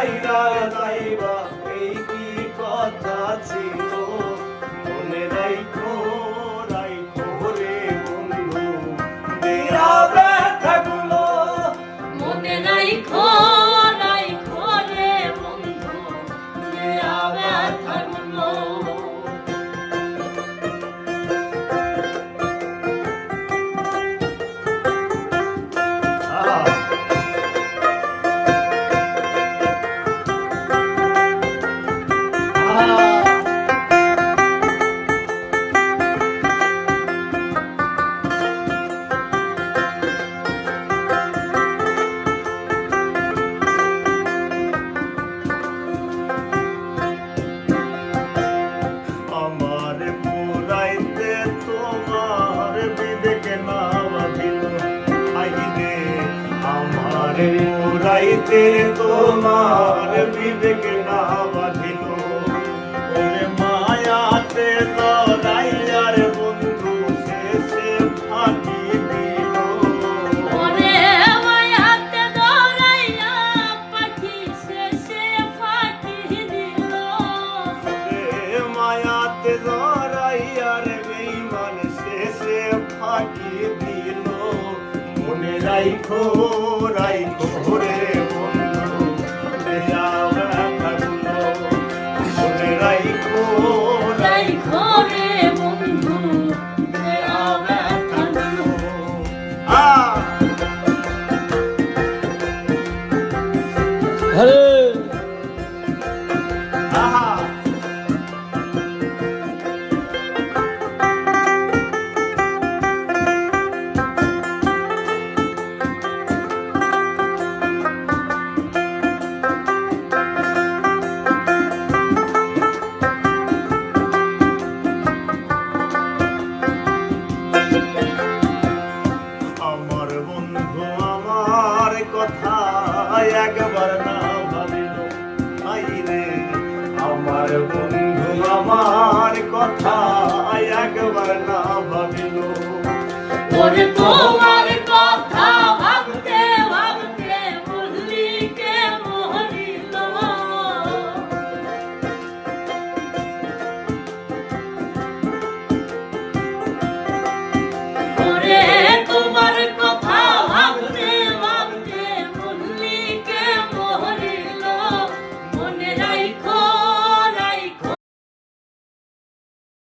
ছাইরা যাইবা এই কি কথা ছিল মনে রাইখো রাইখো রে বন্ধু দেয়া ব্যথাগুলো মনে রাইখো রাইখো রে বন্ধু দেয়া ব্যথাগুলো মুরাইতে তোমার বিবেক না বাঁধিল ওরে মায়াতে লড়াইয়ার বন্ধু শেষে ফাঁকি দিল ওরে মায়াতে লড়াইয়া পাখি শেষে ফাঁকি দিল ওরে মায়াতে লড়াইয়ার বেঈমান শেষে ফাঁকি দিল মনে রাইখো রাইখো রে বন্ধু দেয়া ব্যথাগুলো মনে রাইখো রাইখো রে বন্ধু দেয়া ব্যথাগুলো একবার না ভাবিল আইরে আমার বন্ধু আমার কথা একবার না ভাবিল ওরে তোমার